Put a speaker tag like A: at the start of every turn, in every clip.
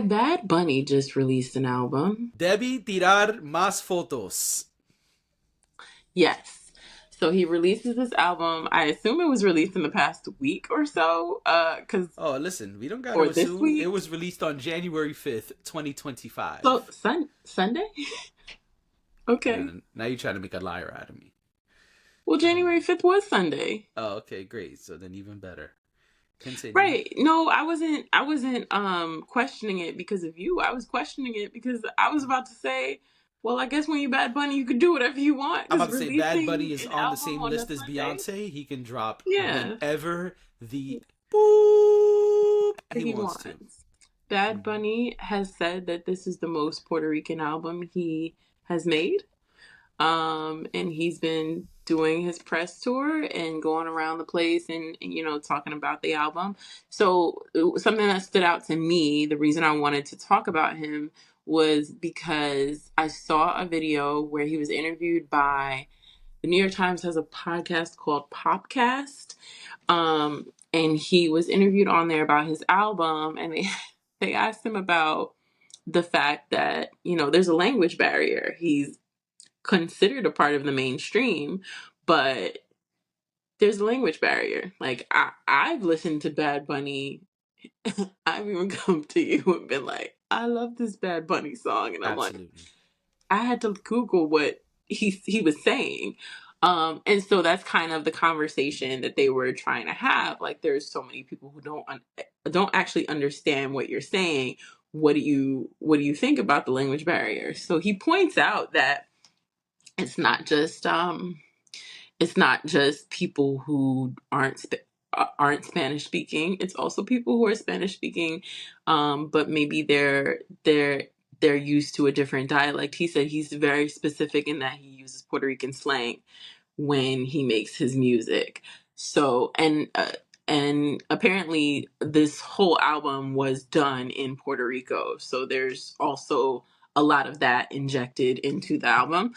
A: Bad Bunny just released an album.
B: Debí tirar más fotos.
A: Yes. So he releases this album. I assume it was released in the past week or so. Cause
B: Oh, listen, we don't got to
A: or this
B: assume. It
A: week.
B: was released on January 5th,
A: So
B: 2025.
A: Sunday? Okay.
B: And now you're trying to make a liar out of me.
A: Well, January 5th was Sunday.
B: Oh, okay, great. So then even better. Continue.
A: Right. No, I wasn't questioning it because of you. I was questioning it because I was about to say, well, I guess when you Bad Bunny, you could do whatever you want
B: I'm
A: because
B: about to say Bad Bunny
A: releasing
B: is
A: an
B: on the
A: album
B: same
A: on a
B: list as
A: Sunday,
B: Beyonce. He can drop
A: yeah,
B: whenever the boop he
A: he
B: wants to.
A: wants. Bad
B: Mhm.
A: Bunny has said that this is the most Puerto Rican album he has made. And he's been doing his press tour and going around the place and talking about the album. So something that stood out to me, the reason I wanted to talk about him was because I saw a video where he was interviewed by the New York Times has a podcast called Popcast. And he was interviewed on there about his album and they asked him about the fact that, there's a language barrier. He's considered a part of the mainstream, but there's a language barrier. Like I've listened to Bad Bunny. I've even come to you and been like, I love this Bad Bunny song, and I'm like,
B: Absolutely.
A: I had to Google what he was saying. And so that's kind of the conversation that they were trying to have. Like, there's so many people who don't actually understand what you're saying. What do you think about the language barrier? So he points out that it's not just people who aren't Spanish speaking. It's also people who are Spanish speaking, but maybe they're used to a different dialect. He said he's very specific in that he uses Puerto Rican slang when he makes his music. So and apparently this whole album was done in Puerto Rico. So there's also a lot of that injected into the album.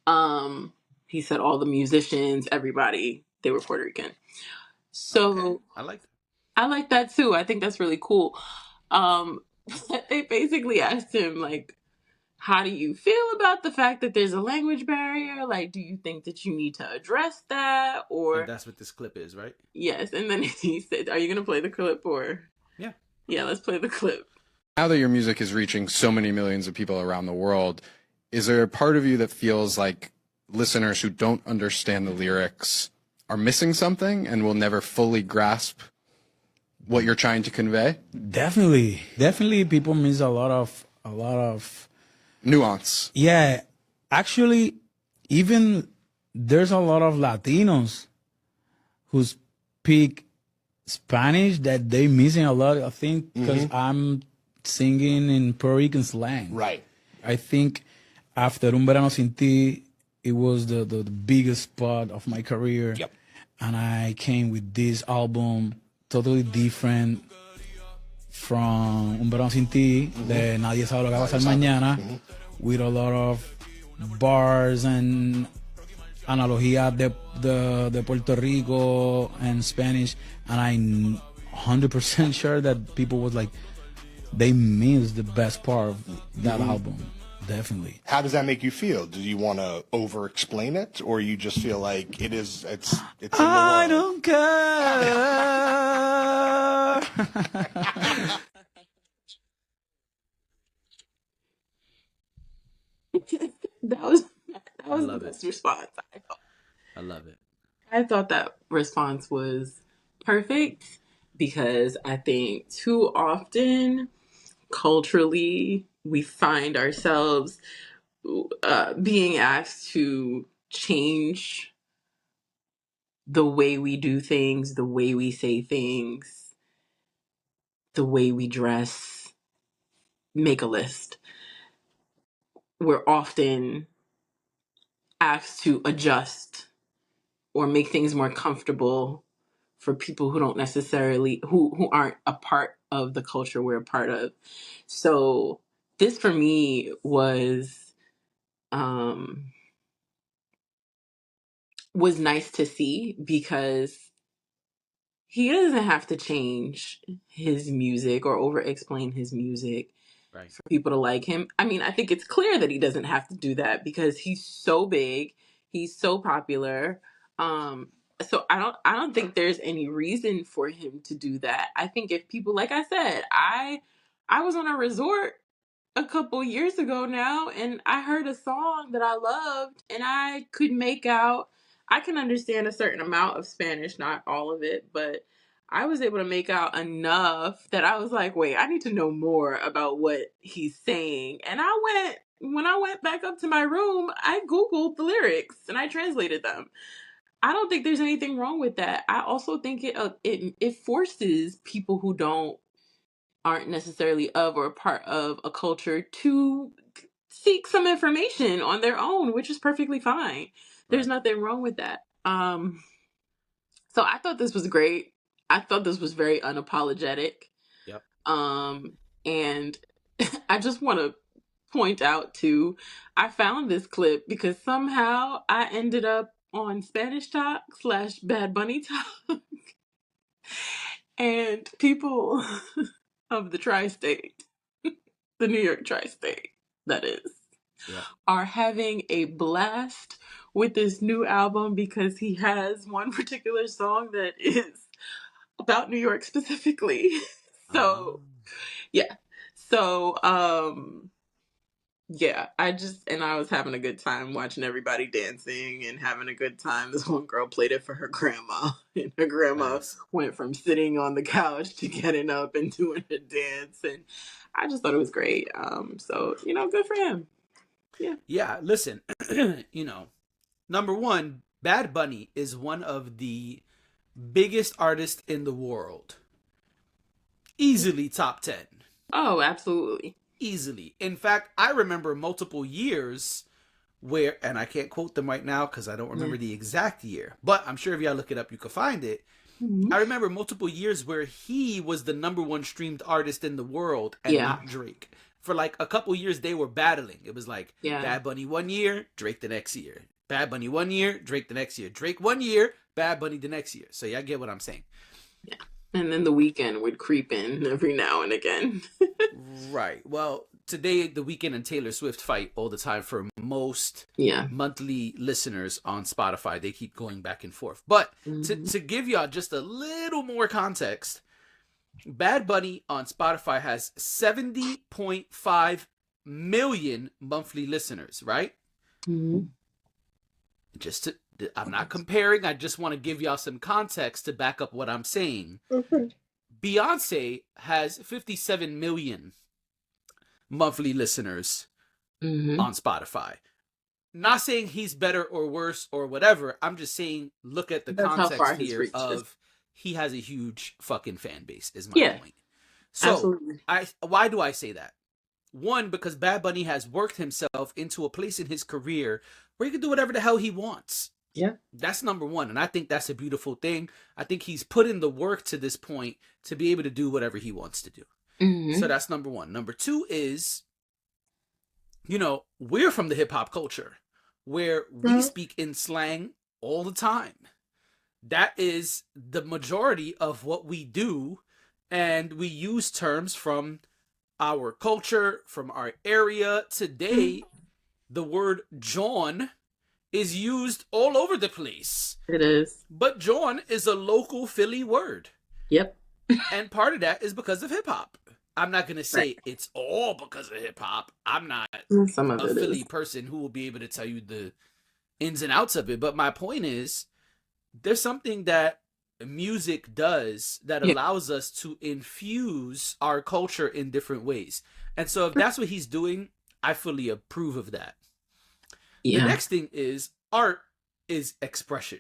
A: Um, he said all the musicians, everybody, they were Puerto Rican.
B: Okay,
A: So
B: I like that.
A: I like that too. I think that's really cool. Um, they basically asked him like, how do you feel about the fact that there's a language barrier? Like, do you think that you need to address that?
B: And
A: Or
B: that's what this clip is, right?
A: yes. And then he said, are you going to play the clip or?
B: Yeah.
A: Yeah, let's play the clip.
C: Now that your music is reaching so many millions of people around the world, is there a part of you that feels like listeners who don't understand the lyrics are missing something and will never fully grasp what you're trying to convey?
D: Definitely, people miss a lot of.
C: Nuance.
D: Yeah, actually, even there's a lot of Latinos who speak Spanish that they missing a lot. I think because I'm singing in Puerto Rican slang.
E: Right.
D: I think after Un Verano Sin Ti, it was the biggest part of my career.
E: Yep.
D: And I came with this album totally different from Un Verano Sin Ti, de Nadie Sabe Lo Que Va a Pasar Mañana, with a lot of bars and analogías de Puerto Rico and Spanish. And I'm 100% sure that people was like, they missed the best part of that album. Definitely.
E: How does that make you feel? Do you want to over explain it, or you just feel like it's in the
D: I
E: world?
D: don't care.
A: That was the
B: love it.
A: best response.
B: I love it.
A: I thought that response was perfect because I think too often culturally we find ourselves being asked to change the way we do things, the way we say things, the way we dress, make a list. We're often asked to adjust or make things more comfortable for people who don't necessarily who aren't a part of the culture we're a part of. So this for me um was nice to see because he doesn't have to change his music or over explain his music
B: Right.
A: for people to like him. I mean, I think it's clear that he doesn't have to do that because he's so big, he's so popular. So I don't think there's any reason for him to do that. I think if people, like I said, I was on a resort a couple years ago now, and I heard a song that I loved, and I could make out. I can understand a certain amount of Spanish, not all of it, but I was able to make out enough that I was like, wait, I need to know more about what he's saying. And when I went back up to my room, I Googled the lyrics and I translated them. I don't think there's anything wrong with that. I also think it forces people who aren't necessarily of or part of a culture to seek some information on their own, which is perfectly fine. There's
B: Right.
A: nothing wrong with that. So I thought this was great. I thought this was very unapologetic.
B: Yep.
A: And I just want to point out too, I found this clip because somehow I ended up on Spanish Talk / Bad Bunny Talk, and people of the tri-state, the New York tri-state, that is,
B: Yep.
A: are having a blast with this new album because he has one particular song that is about New York specifically. So, yeah. So, yeah, I was having a good time watching everybody dancing and having a good time. This one girl played it for her grandma, and her grandma
B: Nice.
A: went from sitting on the couch to getting up and doing a dance, and I just thought it was great. So, good for him. Yeah.
B: Yeah, listen, number one, Bad Bunny is one of the biggest artists in the world. Easily top 10.
A: Oh, absolutely.
B: Easily. In fact, I remember multiple years where, and I can't quote them right now because I don't remember the exact year, but I'm sure if y'all look it up, you can find it.
A: Mm-hmm.
B: I remember multiple years where he was the number one streamed artist in the world and not Drake. For like a couple years, they were battling. It was like Bad Bunny 1 year, Drake the next year. Bad Bunny 1 year, Drake the next year. Drake 1 year, Bad Bunny the next year. So y'all get what I'm saying.
A: Yeah. And then The Weeknd would creep in every now and again.
B: Right. Well, today The Weeknd and Taylor Swift fight all the time for most monthly listeners on Spotify. They keep going back and forth. But to give y'all just a little more context, Bad Bunny on Spotify has 70.5 million monthly listeners, right?
A: Mm-hmm.
B: I'm not comparing. I just want to give y'all some context to back up what I'm saying.
A: Okay.
B: Beyonce has 57 million monthly listeners on Spotify. Not saying he's better or worse or whatever. I'm just saying look at the context here of he has a huge fucking fan base is my point. So
A: absolutely.
B: Why do I say that? One, because Bad Bunny has worked himself into a place in his career where he can do whatever the hell he wants.
A: Yeah.
B: That's number one. And I think that's a beautiful thing. I think he's put in the work to this point to be able to do whatever he wants to do. Mm-hmm. So that's number one. Number two is, we're from the hip hop culture where we speak in slang all the time. That is the majority of what we do. And we use terms from our culture, from our area. Today, the word John is used all over the place.
A: It is.
B: But John is a local Philly word.
A: Yep.
B: And part of that is because of hip hop. I'm not going to say it's all because of hip hop. I'm not a Philly person who will be able to tell you the ins and outs of it. But my point is, there's something that music does that allows us to infuse our culture in different ways. And so if that's what he's doing, I fully approve of that. Yeah. The next thing is art is expression.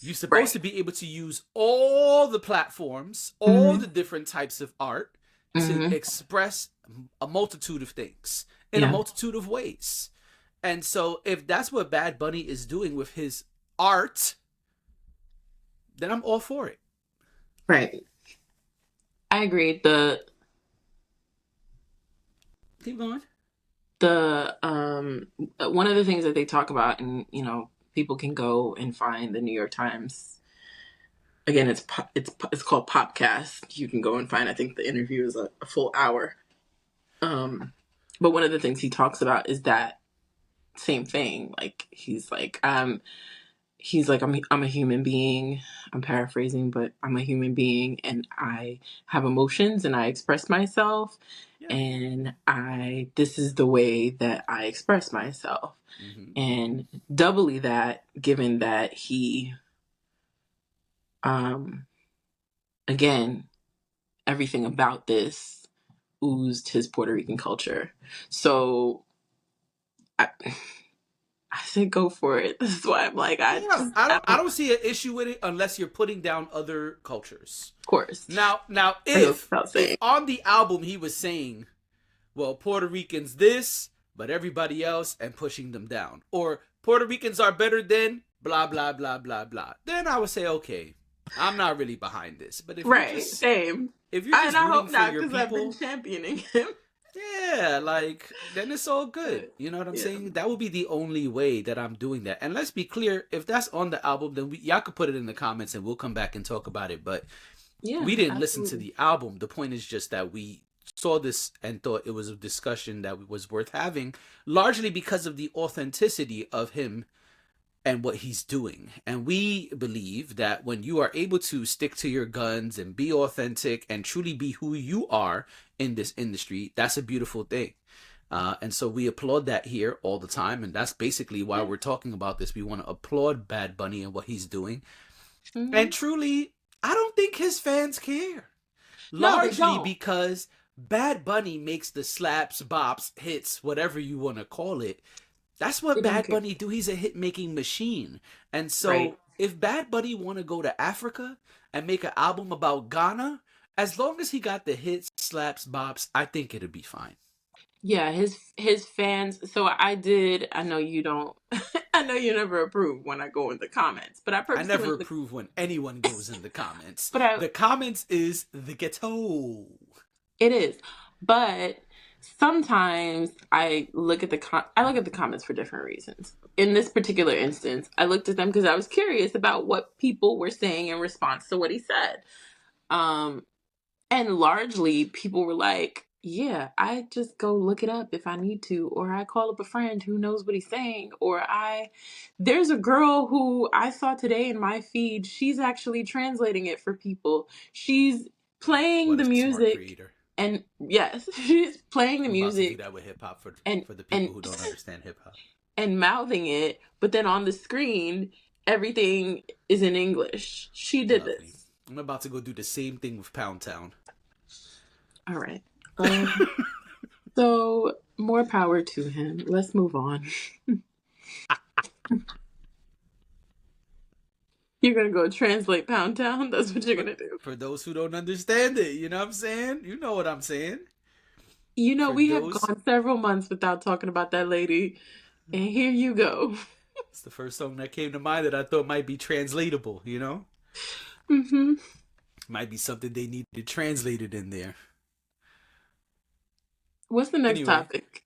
B: You're supposed to be able to use all the platforms, all the different types of art to express a multitude of things in a multitude of ways. And so if that's what Bad Bunny is doing with his art, then I'm all for it.
A: Right. I agree.
B: Keep going.
A: One of the things that they talk about, and people can go and find the New York Times. Again, it's called Popcast. You can go and find. I think the interview is a full hour. But one of the things he talks about is that same thing. Like I'm a human being. I'm paraphrasing, but I'm a human being, and I have emotions, and I express myself,
B: Yeah.
A: and this is the way that I express myself. And doubly that, given that he, again, everything about this oozed his Puerto Rican culture. So I said go for it. This is why I'm like,
B: I don't see an issue with it unless you're putting down other cultures.
A: Of course.
B: Now if on the album he was saying, well, Puerto Ricans this, but everybody else, and pushing them down, or Puerto Ricans are better than blah blah blah blah blah, then I would say, okay, I'm not really behind this. But if you're just,
A: same.
B: If you're just rooting for your people,
A: I've been championing him.
B: Yeah, like, then it's all good. You know what I'm saying? That would be the only way that I'm doing that. And let's be clear, if that's on the album, then y'all could put it in the comments and we'll come back and talk about it. But we didn't listen to the album. The point is just that we saw this and thought it was a discussion that was worth having, largely because of the authenticity of him and what he's doing. And we believe that when you are able to stick to your guns and be authentic and truly be who you are in this industry, that's a beautiful thing. And so we applaud that here all the time. And that's basically why we're talking about this. We want to applaud Bad Bunny and what he's doing. And truly, I don't think his fans care. Largely because Bad Bunny makes the slaps, bops, hits, whatever you want to call it. That's what Bad Bunny do. He's a hit-making machine. And so if Bad Bunny want to go to Africa and make an album about Ghana, as long as he got the hits, slaps, bops, I think it'll be fine.
A: Yeah, his fans. So I know you don't. I know you never approve when I go in the comments, but
B: I never approve when anyone goes in the comments.
A: But
B: the comments is the ghetto.
A: It is, but sometimes I look at the comments for different reasons. In this particular instance, I looked at them because I was curious about what people were saying in response to what he said. And largely people were like, yeah, I just go look it up if I need to, or I call up a friend who knows what he's saying, or there's a girl who I saw today in my feed. She's actually translating it for people. She's playing the music. And yes, she's playing the music.
B: About to do that with hip hop for the people who don't understand hip hop.
A: And mouthing it, but then on the screen, everything is in English. She did this.
B: I'm about to go do the same thing with Pound Town.
A: All right. So more power to him. Let's move on. You're going to go translate Pound Town? That's what you're going to do.
B: For those who don't understand it, you know what I'm saying? You know what I'm saying.
A: You know, we have gone several months without talking about that lady. And here you go.
B: It's the first song that came to mind that I thought might be translatable, you know?
A: Mm-hmm.
B: Might be something they needed translated in there.
A: What's the next topic?